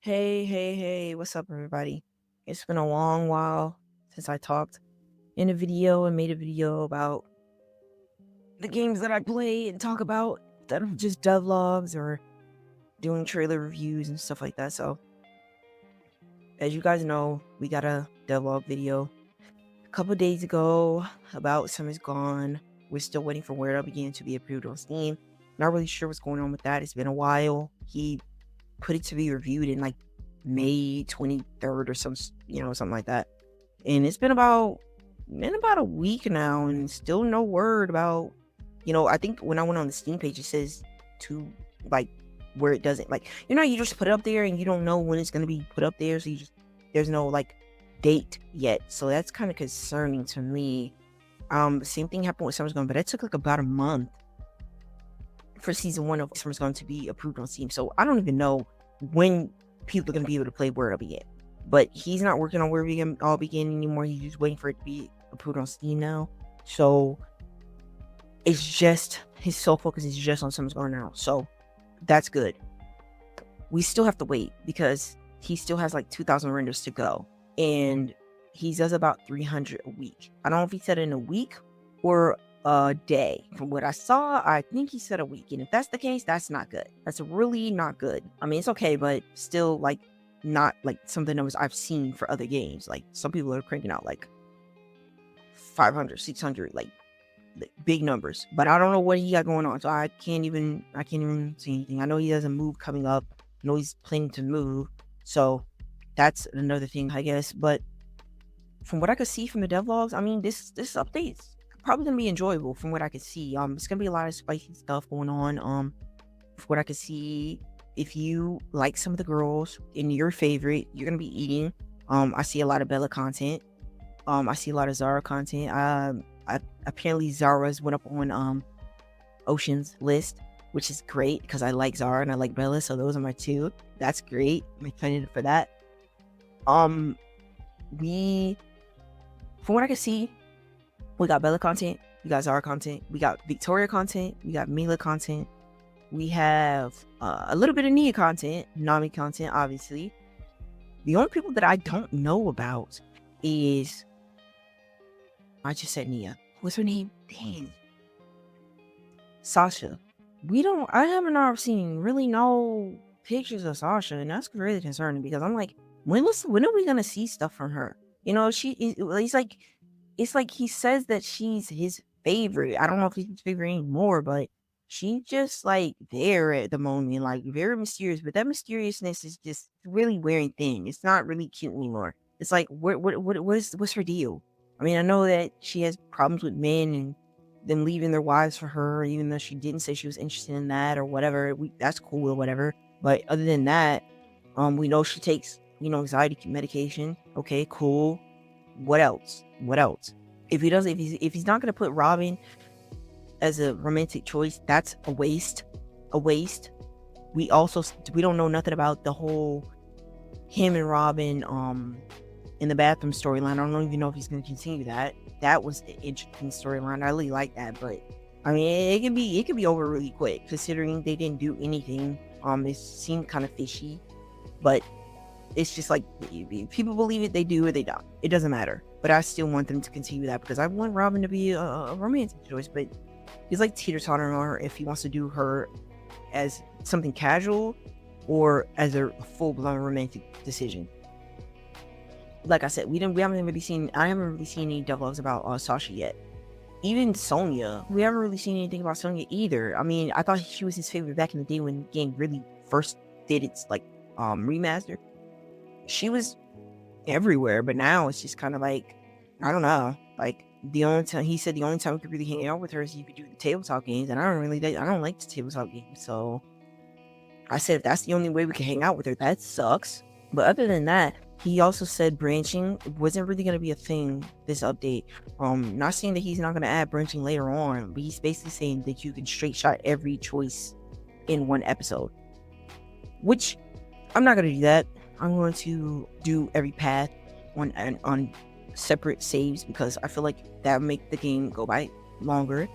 Hey, what's up, everybody? It's been a long while since I talked in a video and made a video about the games that I play and talk about that are just devlogs or doing trailer reviews and stuff like that. So, as you guys know, we got a devlog video a couple days ago about Summer's Gone. We're still waiting for Where It All Began to be approved on Steam. Not really sure what's going on with that. It's been a while. He put it to be reviewed in like May 23rd or something like that. And it's been about a week now and still no word about, I think when I went on the Steam page, it says to like where it doesn't you just put it up there and you don't know when it's going to be put up there. So there's no like date yet. So that's kind of concerning to me. Same thing happened with Summer's Gone, but it took like about a month for season 1 of Summer's Gone to be approved on Steam. So I don't even know when people are going to be able to play Where It All Began. But he's not working on Where It All Began anymore. He's just waiting for it to be approved on Steam now. So it's just, his sole focus is just on Summer's Gone now. So that's good. We still have to wait because he still has like 2,000 renders to go. And he does about 300 a week. I don't know if he said in a week or a day. From what I saw, I think he said a week. And if that's the case, that's not good. That's really not good. I mean, it's okay, but still like not like something that I've seen for other games. Like some people are cranking out like 500, 600, like big numbers. But I don't know what he got going on. So I can't even see anything. I know he has a move coming up. I know he's planning to move. So that's another thing, I guess. But from what I could see from the devlogs, I mean, this update's probably gonna be enjoyable from what I could see. It's gonna be a lot of spicy stuff going on. From what I could see, if you like some of the girls in your favorite, you're gonna be eating. I see a lot of Bella content. I see a lot of Zara content. Apparently Zara's went up on Ocean's list, which is great because I like Zara and I like Bella, so those are my two. That's great. I'm excited for that. From what I can see, we got Bella content, we got Zara content, we got Victoria content, we got Mila content, we have a little bit of Nia content, Nami content, obviously. The only people that I don't know about is, I just said Nia. What's her name? Dang. Sasha. I haven't seen really no pictures of Sasha, and that's really concerning because I'm like, when are we gonna see stuff from her? It's like he says that she's his favorite. I don't know if he's his favorite anymore, but she's just like there at the moment, like very mysterious. But that mysteriousness is just really wearing thin. It's not really cute anymore. It's like what's her deal? I mean, I know that she has problems with men and them leaving their wives for her, even though she didn't say she was interested in that or whatever. That's cool or whatever. But other than that, we know she takes anxiety medication. Okay, cool. What else? If he's not gonna put Robin as a romantic choice, that's a waste. We don't know nothing about the whole him and Robin in the bathroom storyline. I don't even know if he's gonna continue that. That was an interesting storyline. I really like that, but I mean, it could be over really quick considering they didn't do anything. It seemed kind of fishy, but it's just like, if people believe it, they do, or they don't. It doesn't matter. But I still want them to continue that because I want Robin to be a romantic choice. But he's like teeter-tottering on her if he wants to do her as something casual or as a full-blown romantic decision. Like I said, I haven't really seen any devlogs about Sasha yet. Even Sonya, we haven't really seen anything about Sonya either. I mean, I thought she was his favorite back in the day when the game really first did its remaster. She was everywhere, but now it's just kind of like, I don't know. Like he said the only time we could really hang out with her is if you could do the tabletop games, and I don't like the tabletop games. So I said if that's the only way we can hang out with her, that sucks. But other than that, he also said branching wasn't really gonna be a thing this update. Not saying that he's not gonna add branching later on, but he's basically saying that you can straight shot every choice in one episode. Which I'm not gonna do that. I'm going to do every path on separate saves because I feel like that would make the game go by longer.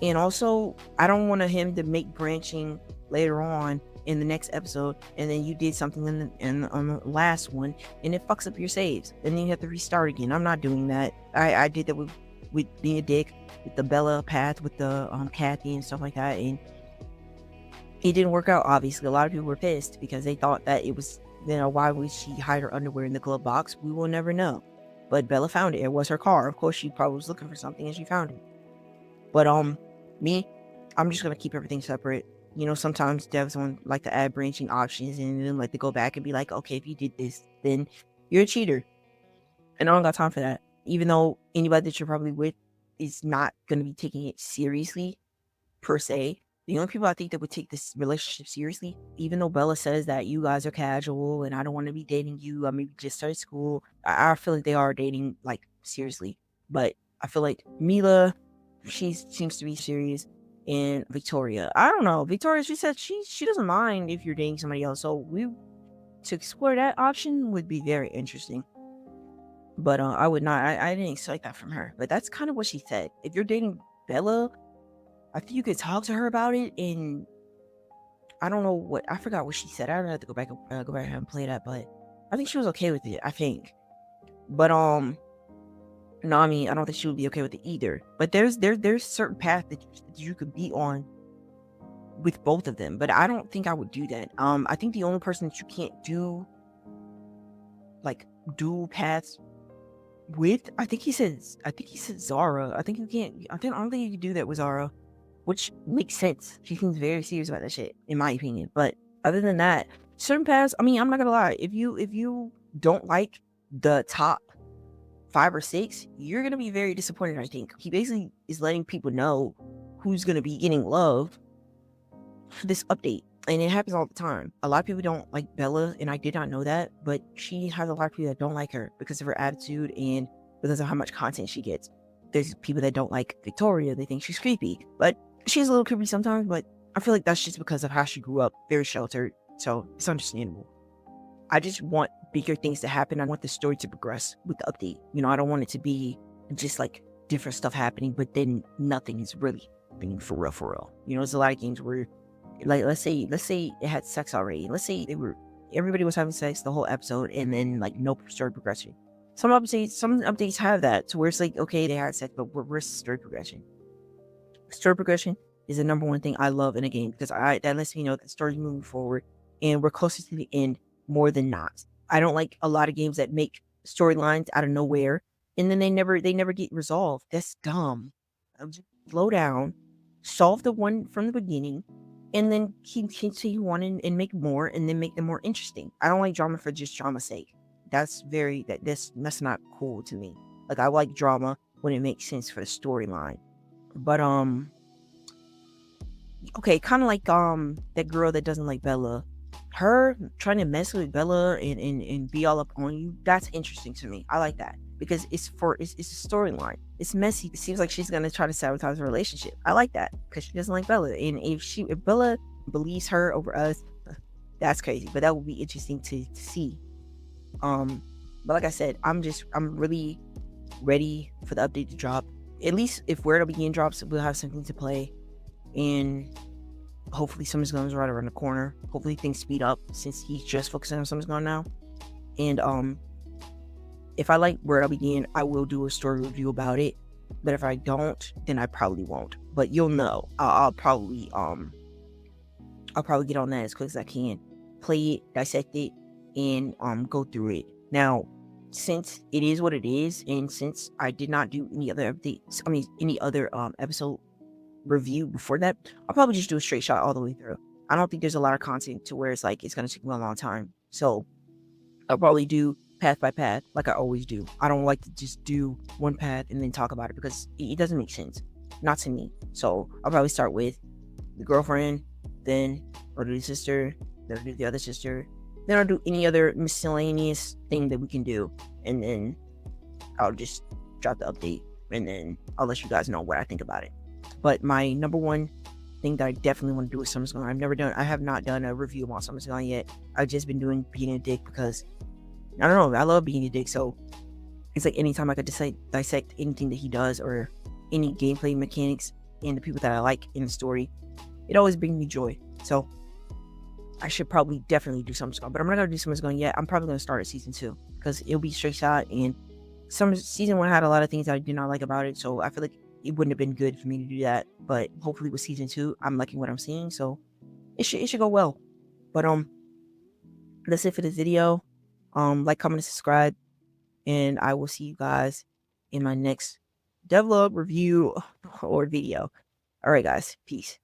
And also, I don't want him to make branching later on in the next episode, and then you did something on the last one, and it fucks up your saves, and then you have to restart again. I'm not doing that. I did that with being a dick, with the Bella path, with the Kathy and stuff like that, and it didn't work out. Obviously, a lot of people were pissed because they thought that it was, why would she hide her underwear in the glove box? We will never know. But Bella found it. It was her car. Of course, she probably was looking for something and she found it. But me, I'm just gonna keep everything separate. Sometimes devs want like to add branching options and then like to go back and be like, okay, if you did this, then you're a cheater. And I don't got time for that. Even though anybody that you're probably with is not gonna be taking it seriously, per se. The only people I think that would take this relationship seriously, even though Bella says that you guys are casual and I don't want to be dating you, I mean, we just started school. I feel like they are dating, like, seriously. But I feel like Mila, she seems to be serious. And Victoria, I don't know. Victoria, she said she doesn't mind if you're dating somebody else. So to explore that option would be very interesting. But I would not, I didn't expect that from her. But that's kind of what she said. If you're dating Bella, I think you could talk to her about it, and I don't know I forgot what she said. I don't have to go back and play that, but I think she was okay with it, I think. But no, I mean, I don't think she would be okay with it either. But there's certain path that you could be on with both of them, but I don't think I would do that. I think the only person that you can't do like dual paths with, I think he said Zara. I don't think you can do that with Zara. Which makes sense. She seems very serious about that shit, in my opinion. But other than that, certain paths, I mean, I'm not gonna lie. If you don't like the top 5 or 6, you're gonna be very disappointed, I think. He basically is letting people know who's gonna be getting love for this update. And it happens all the time. A lot of people don't like Bella, and I did not know that, but she has a lot of people that don't like her because of her attitude and because of how much content she gets. There's people that don't like Victoria. They think she's creepy. But she's a little creepy sometimes, but I feel like that's just because of how she grew up, very sheltered, so it's understandable. I just want bigger things to happen. I want the story to progress with the update. I don't want it to be just like different stuff happening, but then nothing is really happening for real. There's a lot of games where, like, let's say it had sex already. Let's say everybody was having sex the whole episode, and then like no story progression. Some updates have that, to where it's like, okay, they had sex, but where's story progression? Story progression is the number one thing I love in a game, because that lets me know that the story's moving forward and we're closer to the end more than not. I don't like a lot of games that make storylines out of nowhere and then they never get resolved. That's dumb. Just slow down, solve the one from the beginning, and then continue on and make more, and then make them more interesting. I don't like drama for just drama's sake. That's not cool to me. Like, I like drama when it makes sense for the storyline. But okay, kind of like that girl that doesn't like Bella, her trying to mess with Bella and be all up on you, that's interesting to me. I like that because it's a storyline. It's messy. It seems like she's gonna try to sabotage the relationship. I like that because she doesn't like Bella, and if Bella believes her over us, that's crazy. But that would be interesting to see. But like I said, I'm really ready for the update to drop. At least if Where It'll Begin drops, we'll have something to play, and hopefully Summer's Gone is right around the corner. Hopefully things speed up since he's just focusing on Summer's Gone now. And if I like Where It'll Begin, I will do a story review about it. But if I don't, then I probably won't. But you'll know. I'll probably get on that as quick as I can, play it, dissect it, and go through it. Now, since it is what it is, and since I did not do any other episode review before that, I'll probably just do a straight shot all the way through. I don't think there's a lot of content to where it's like it's gonna take me a long time. So I'll probably do path by path like I always do. I don't like to just do one path and then talk about it because it doesn't make sense. Not to me. So I'll probably start with the girlfriend, then I'll do the sister, then I'll do the other sister, then I'll do any other miscellaneous thing that we can do, and then I'll just drop the update, and then I'll let you guys know what I think about it. But my number one thing that I definitely want to do with Summer's Gone, I have not done a review on Summer's Gone yet. I've just been doing being a dick because, I don't know, I love being a dick, so it's like anytime I could dissect anything that he does or any gameplay mechanics and the people that I like in the story, it always brings me joy. So I should probably definitely do Summer Skull, but I'm not gonna do Summer Skull yet. I'm probably gonna start at season 2 because it'll be straight shot. And season 1 had a lot of things I did not like about it, so I feel like it wouldn't have been good for me to do that. But hopefully with season 2, I'm liking what I'm seeing, so it should go well. But that's it for this video. Like, comment, and subscribe, and I will see you guys in my next devlog review or video. All right, guys, peace.